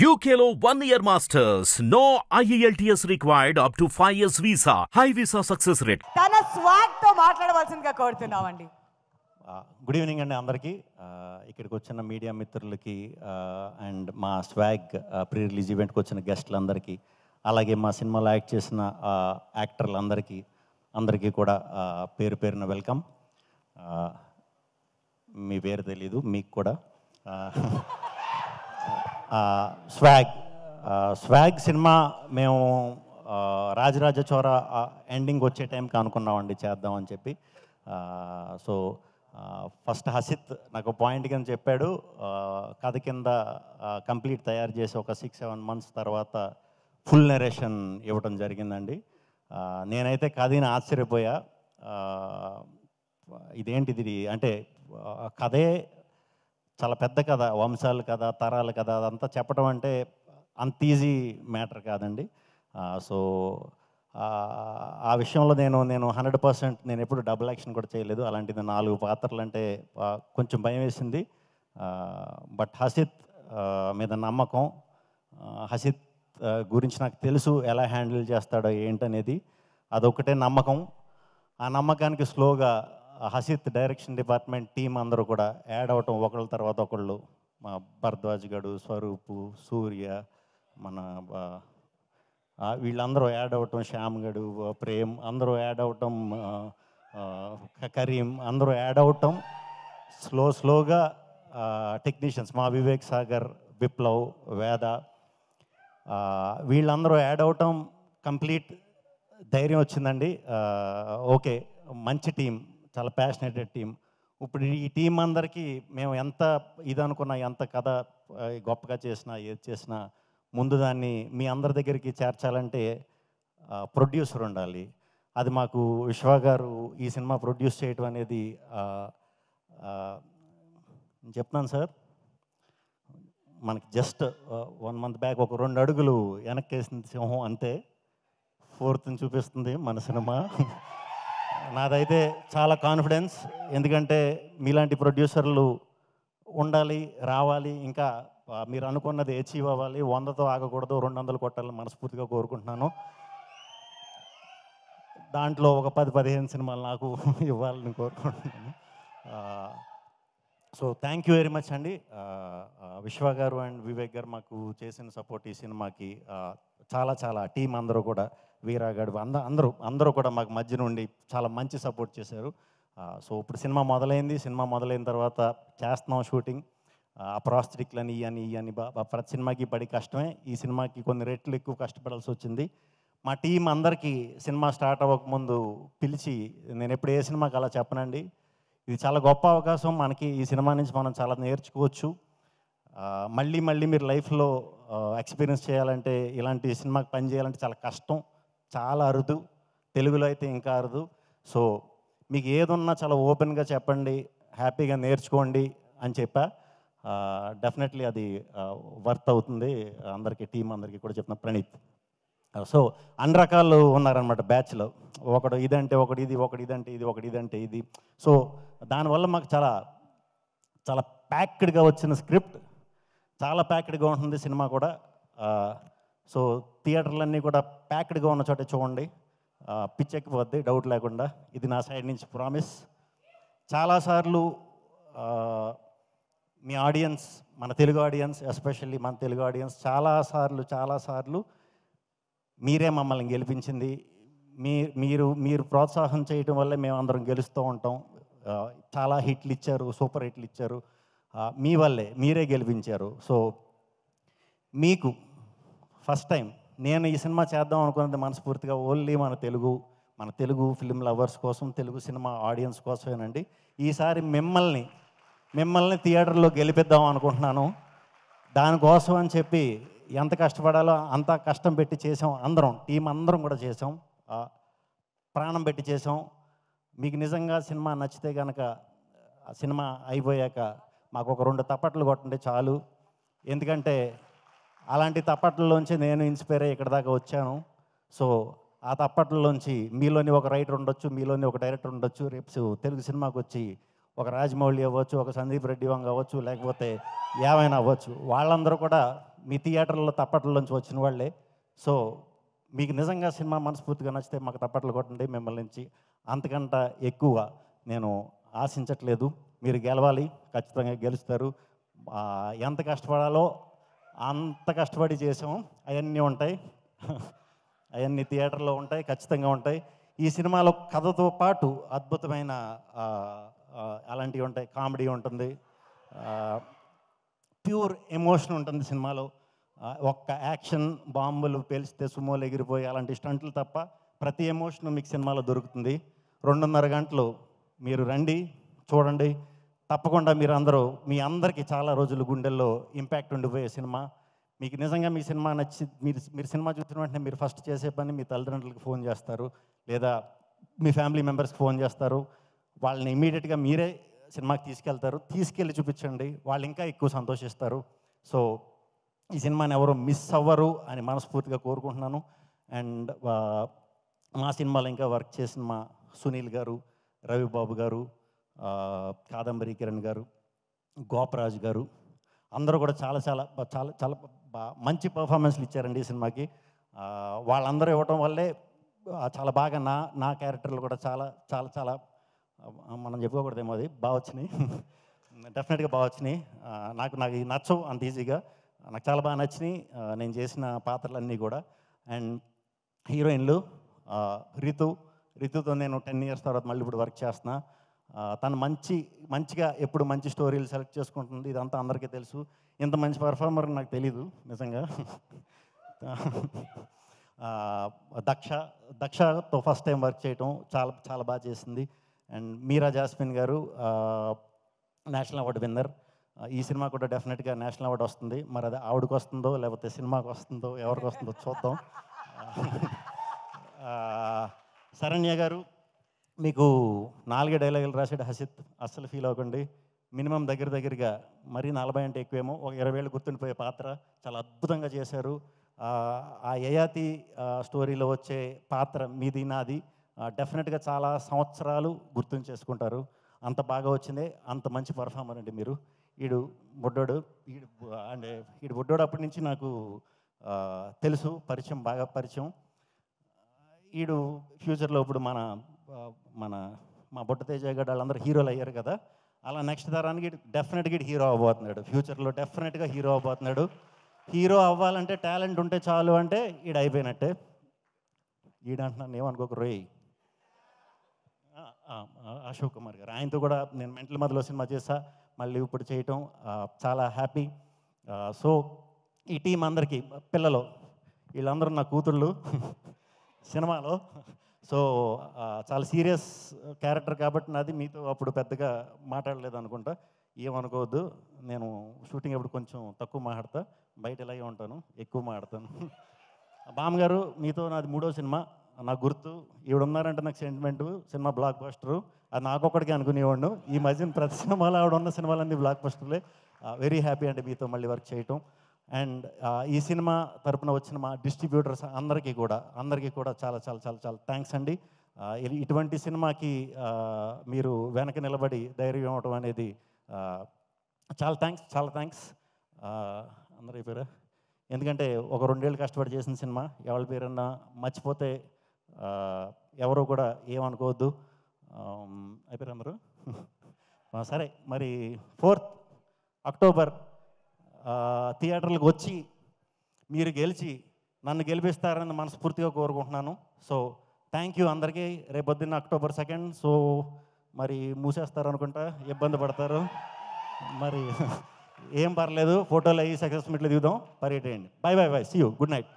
UKLO 1 year masters. No IELTS required up to 5 years visa. High visa success rate. తన swag తో మాట్లాడవలసిందిగా కోరుతున్నామండి. Good evening అండి అందరికీ. ఇక్కడికి వచ్చిన మీడియా మిత్రులకి అండ్ మా స్వాగ్ ప్రీ రిలీజ్ ఈవెంట్కి వచ్చిన గెస్టులందరికీ, అలాగే మా సినిమాలో యాక్ట్ చేసిన అందరికీ కూడా పేరు పేరున వెల్కమ్. మీ పేరు తెలీదు మీకు కూడా. స్వాగ్ సినిమా మేము రాజరాజ చోర ఎండింగ్ వచ్చే టైంకి అనుకున్నామండి చేద్దామని చెప్పి. సో ఫస్ట్ హసిత్ నాకు పాయింట్ కింద చెప్పాడు, కథ కింద కంప్లీట్ తయారు చేసి ఒక 6-7 months తర్వాత ఫుల్ నెరేషన్ ఇవ్వడం జరిగిందండి. నేనైతే కథని ఆశ్చర్యపోయా. ఇదేంటిది అంటే కథే చాలా పెద్ద కథ, వంశాల కథ, తరాల కథ, అదంతా చెప్పడం అంటే అంత ఈజీ మ్యాటర్ కాదండి. సో ఆ విషయంలో నేను 100% నేను ఎప్పుడు డబుల్ యాక్షన్ కూడా చేయలేదు. అలాంటిది 4 పాత్రలు అంటే కొంచెం భయం వేసింది. బట్ హసిత్ మీద నమ్మకం, హసిత్ గురించి నాకు తెలుసు ఎలా హ్యాండిల్ చేస్తాడో ఏంటనేది, అదొకటే నమ్మకం. ఆ నమ్మకానికి స్లోగా హసిత్ డైరెక్షన్ డిపార్ట్మెంట్ టీం అందరూ కూడా యాడ్ అవటం, ఒకళ్ళ తర్వాత ఒకళ్ళు. మా భరద్వాజ్ గడు, స్వరూపు, సూర్య, మన వీళ్ళందరూ యాడ్ అవ్వటం, శ్యామ్ గడు, ప్రేమ్ అందరూ యాడ్ అవ్వటం, కరీం అందరూ యాడ్ అవ్వటం, స్లోగా టెక్నీషియన్స్ మా వివేక్ సాగర్, విప్లవ్, వేద వీళ్ళందరూ యాడ్ అవ్వటం, కంప్లీట్ ధైర్యం వచ్చిందండి. ఓకే, మంచి టీం, చాలా ప్యాషనేటెడ్ టీం. ఇప్పుడు ఈ టీం అందరికీ మేము ఎంత ఇది అనుకున్నా, ఎంత కథ గొప్పగా చేసినా, ఏది చేసినా ముందు దాన్ని మీ అందరి దగ్గరికి చేర్చాలంటే ప్రొడ్యూసర్ ఉండాలి. అది మాకు విశ్వ గారు ఈ సినిమా ప్రొడ్యూస్ చేయటం అనేది చెప్తున్నాను సార్, మనకి జస్ట్ 1 month బ్యాక్ ఒక 2 అడుగులు వెనక్కేసింది సింహం, అంతే 4th చూపిస్తుంది మన సినిమా. నాదైతే చాలా కాన్ఫిడెన్స్, ఎందుకంటే మీలాంటి ప్రొడ్యూసర్లు ఉండాలి, రావాలి, ఇంకా మీరు అనుకున్నది అచీవ్ అవ్వాలి. 100తో ఆగకూడదు, 200 కొట్టాలని మనస్ఫూర్తిగా కోరుకుంటున్నాను. దాంట్లో ఒక 10-15 సినిమాలు నాకు ఇవ్వాలని కోరుకుంటున్నాను. So thank you very much అండి. విశ్వ గారు అండ్ వివేక్ గారు మాకు చేసిన సపోర్ట్ ఈ సినిమాకి చాలా టీం అందరూ కూడా, వీరాగడు అందరూ కూడా మాకు మధ్య నుండి చాలా మంచి సపోర్ట్ చేశారు. సో ఇప్పుడు సినిమా మొదలైంది. సినిమా మొదలైన తర్వాత చేస్తున్నాం షూటింగ్. ఆ ప్రాస్థెటిక్లని ఇవని ప్రతి సినిమాకి పడి కష్టమే. ఈ సినిమాకి కొన్ని రెట్లు ఎక్కువ కష్టపడాల్సి వచ్చింది. మా టీం అందరికీ సినిమా స్టార్ట్ అవ్వకముందు పిలిచి, నేను ఎప్పుడు ఏ సినిమాకి అలా చెప్పనండి, ఇది చాలా గొప్ప అవకాశం మనకి. ఈ సినిమా నుంచి మనం చాలా నేర్చుకోవచ్చు. మళ్ళీ మీరు లైఫ్లో ఎక్స్పీరియన్స్ చేయాలంటే, ఇలాంటి సినిమాకి పని చేయాలంటే చాలా కష్టం, చాలా అరుదు, తెలుగులో అయితే ఇంకా అరుదు. సో మీకు ఏదున్నా చాలా ఓపెన్గా చెప్పండి, హ్యాపీగా నేర్చుకోండి అని చెప్పా. డెఫినెట్లీ అది వర్త్ అవుతుంది అందరికీ, టీం అందరికీ కూడా చెప్తున్నా. ప్రణీత్. సో అన్ని రకాలు ఉన్నారనమాట బ్యాచ్లో. ఒకడు ఇదంటే ఒకటి ఇది, ఒకటి ఇదంటే ఇది, ఒకటి ఇదంటే ఇది. సో దానివల్ల మాకు చాలా ప్యాక్డ్గా వచ్చిన స్క్రిప్ట్, చాలా ప్యాక్డ్గా ఉంటుంది సినిమా కూడా. సో థియేటర్లన్నీ కూడా ప్యాక్డ్గా ఉన్న చోట చూడండి, పిచ్చెక్కిపోద్ది డౌట్ లేకుండా. ఇది నా సైడ్ నుంచి ప్రామిస్. చాలాసార్లు మీ ఆడియన్స్, మన తెలుగు ఆడియన్స్, ఎస్పెషల్లీ మన తెలుగు ఆడియన్స్ చాలాసార్లు మీరే మమ్మల్ని గెలిపించింది. మీరు ప్రోత్సాహం చేయడం వల్లే మేము అందరం గెలుస్తూ ఉంటాం. చాలా హిట్లు ఇచ్చారు, సూపర్ హిట్లు ఇచ్చారు, మీ వల్లే, మీరే గెలిపించారు. సో మీకు ఫస్ట్ టైం నేను ఈ సినిమా చేద్దాం అనుకున్నది మనస్ఫూర్తిగా ఓన్లీ మన తెలుగు ఫిల్మ్ లవర్స్ కోసం, తెలుగు సినిమా ఆడియన్స్ కోసమేనండి. ఈసారి మిమ్మల్ని థియేటర్లో గెలిపిద్దాం అనుకుంటున్నాను. దానికోసం అని చెప్పి ఎంత కష్టపడాలో అంత కష్టం పెట్టి చేసాం. టీం అందరం కూడా చేసాం, ప్రాణం పెట్టి చేసాం. మీకు నిజంగా సినిమా నచ్చితే కనుక సినిమా అయిపోయాక మాకు ఒక 2 తప్పట్లు కొట్టండి చాలు. ఎందుకంటే అలాంటి తప్పట్లలోంచి నేను ఇన్స్పైర్ అయ్యి ఇక్కడ దాకా వచ్చాను. సో ఆ తప్పట్లలోంచి మీలోని ఒక రైటర్ ఉండొచ్చు, మీలోని ఒక డైరెక్టర్ ఉండొచ్చు. రేపు తెలుగు సినిమాకి వచ్చి ఒక రాజమౌళి అవ్వచ్చు, ఒక సందీప్ రెడ్డి వంగ అవ్వచ్చు, లేకపోతే ఏమైనా అవ్వచ్చు. వాళ్ళందరూ కూడా మీ థియేటర్లో తప్పట్లోంచి వచ్చిన వాళ్ళే. సో మీకు నిజంగా సినిమా మనస్ఫూర్తిగా నచ్చితే మాకు తప్పట్లు కొట్టండి. మిమ్మల్ని నుంచి అంతకంట ఎక్కువ నేను ఆశించట్లేదు. మీరు గెలవాలి, ఖచ్చితంగా గెలుస్తారు. ఎంత కష్టపడాలో అంత కష్టపడి చేసాం. అవన్నీ ఉంటాయి, అవన్నీ థియేటర్లో ఉంటాయి, ఖచ్చితంగా ఉంటాయి. ఈ సినిమాలో కథతో పాటు అద్భుతమైన అలాంటివి ఉంటాయి. కామెడీ ఉంటుంది, ప్యూర్ ఎమోషన్ ఉంటుంది సినిమాలో. ఒక్క యాక్షన్ బాంబులు పేలిస్తే సుమోలు ఎగిరిపోయి అలాంటి స్టంట్లు తప్ప ప్రతి ఎమోషన్ మీకు సినిమాలో దొరుకుతుంది. 2.5 గంటలు మీరు రండి, చూడండి. తప్పకుండా మీరు అందరూ, మీ అందరికీ చాలా రోజులు గుండెల్లో ఇంపాక్ట్ ఉండిపోయే సినిమా. మీకు నిజంగా మీ సినిమా నచ్చి మీరు సినిమా చూసిన వెంటనే మీరు ఫస్ట్ చేసే పని మీ తల్లిదండ్రులకు ఫోన్ చేస్తారు, లేదా మీ ఫ్యామిలీ మెంబర్స్కి ఫోన్ చేస్తారు. వాళ్ళని ఇమీడియట్గా మీరే సినిమాకి తీసుకెళ్ళి చూపించండి. వాళ్ళు ఇంకా ఎక్కువ సంతోషిస్తారు. సో ఈ సినిమాని ఎవరు మిస్ అవ్వరు అని మనస్ఫూర్తిగా కోరుకుంటున్నాను. అండ్ మా సినిమాలో ఇంకా వర్క్ చేసిన మా సునీల్ గారు, రవిబాబు గారు, కాదంబరి కిరణ్ గారు, గోపరాజు గారు అందరూ కూడా చాలా చాలా చాలా చాలా మంచి పర్ఫార్మెన్స్లు ఇచ్చారండి ఈ సినిమాకి. వాళ్ళందరూ ఇవ్వటం వల్లే చాలా బాగా నా క్యారెక్టర్లు కూడా చాలా చాలా చాలా మనం చెప్పుకోకూడదేమో, అది బాగా వచ్చినాయి. డెఫినెట్గా బాగా వచ్చినాయి. నాకు నచ్చవు అంత ఈజీగా, నాకు చాలా బాగా నచ్చినాయి నేను చేసిన పాత్రలన్నీ కూడా. అండ్ హీరోయిన్లు రితుతో నేను 10 years తర్వాత మళ్ళీ ఇప్పుడు వర్క్ చేస్తున్నా. తను మంచిగా ఎప్పుడు మంచి స్టోరీలు సెలెక్ట్ చేసుకుంటుంది. ఇదంతా అందరికీ తెలుసు. ఇంత మంచి పర్ఫార్మర్ నాకు తెలీదు నిజంగా. దక్షతో ఫస్ట్ టైం వర్క్ చేయటం చాలా చాలా బాగా చేసింది. అండ్ మీరా జాస్మిన్ గారు నేషనల్ అవార్డు విన్నర్. ఈ సినిమా కూడా డెఫినెట్గా నేషనల్ అవార్డు వస్తుంది. మరి అది ఆవిడకి వస్తుందో లేకపోతే సినిమాకి వస్తుందో ఎవరికి వస్తుందో చూద్దాం. శరణ్య గారు, మీకు 4 డైలాగులు రాసాడు హసిత్, అస్సలు ఫీల్ అవ్వకండి. మినిమం దగ్గరగా మరీ 40 అంటే ఎక్కువేమో, ఒక 20 ఏళ్ళు గుర్తుండిపోయే పాత్ర చాలా అద్భుతంగా చేశారు. ఆ యయాతి స్టోరీలో వచ్చే పాత్ర మీది నాది డెఫినెట్గా చాలా సంవత్సరాలు గుర్తుంచేసుకుంటారు. అంత బాగా వచ్చిందే, అంత మంచి పర్ఫార్మర్ అండి మీరు. ఈడు బుడ్డోడు అప్పటి నుంచి నాకు తెలుసు, బాగా పరిచయం. ఈడు ఫ్యూచర్లో ఇప్పుడు మా బొట్ట తేజ గారు వాళ్ళందరూ హీరోలు అయ్యారు కదా, అలా నెక్స్ట్ తరానికి డెఫినెట్గా హీరో అవ్వబోతున్నాడు. ఫ్యూచర్లో డెఫినెట్గా హీరో అవ్వబోతున్నాడు. హీరో అవ్వాలంటే టాలెంట్ ఉంటే చాలు అంటే ఈడు అయిపోయినట్టే. ఈడంటున్నాను ఏమనుకోక రోయ్, అశోక్ కుమార్ గారు, ఆయనతో కూడా నేను మెంటల్ మధ్యలో సినిమా చేశా, మళ్ళీ ఇప్పుడు చేయటం చాలా హ్యాపీ. సో ఈ టీం అందరికీ, పిల్లలు వీళ్ళందరూ నా కూతుళ్ళు సినిమాలో. సో చాలా సీరియస్ క్యారెక్టర్ కాబట్టి నాది, మీతో అప్పుడు పెద్దగా మాట్లాడలేదు అనుకుంటా, ఏమనుకోవద్దు. నేను షూటింగ్ అప్పుడు కొంచెం తక్కువ మాట్లాడతా, బయట ఇలాగే ఉంటాను, ఎక్కువ మాట్లాడతాను. బామ్మగారు, మీతో నాది 3వ సినిమా. నాకు గుర్తు ఈవిడ ఉన్నారంటే నాకు సెంటిమెంటు. సినిమా బ్లాక్ బస్టరు, అది నాకొక్కడికే అనుకునేవాడు. ఈ మధ్యన ప్రతి సినిమాలో ఆవిడ ఉన్న సినిమాలన్నీ బ్లాక్ బస్టర్లే. వెరీ హ్యాపీ అండి మీతో మళ్ళీ వర్క్ చేయటం. అండ్ ఈ సినిమా తరపున వచ్చిన మా డిస్ట్రిబ్యూటర్స్ అందరికీ కూడా చాలా చాలా చాలా చాలా థ్యాంక్స్ అండి. ఇటువంటి సినిమాకి మీరు వెనక నిలబడి ధైర్యం ఇవ్వటం అనేది చాలా థ్యాంక్స్. అందరూ అయిపోయారా? ఎందుకంటే ఒక 2 ఏళ్ళు కష్టపడి చేసిన సినిమా, ఎవరి పేరన్నా మర్చిపోతే ఎవరు కూడా ఏమనుకోవద్దు. అయిపోయారు అందరూ? సరే, మరి 4th అక్టోబర్ థియేటర్లకు వచ్చి మీరు గెలిచి నన్ను గెలిపిస్తారని మనస్ఫూర్తిగా కోరుకుంటున్నాను. సో థ్యాంక్ యూ అందరికీ. రేపొద్దున్న October 2nd. సో మరి మూసేస్తారు అనుకుంటా, ఇబ్బంది పడతారు. మరి ఏం పర్లేదు, ఫోటోలు అయ్యి సక్సెస్ మీట్లు దిగుదాం, పరిగెట్టేయండి. Bye see you, good night.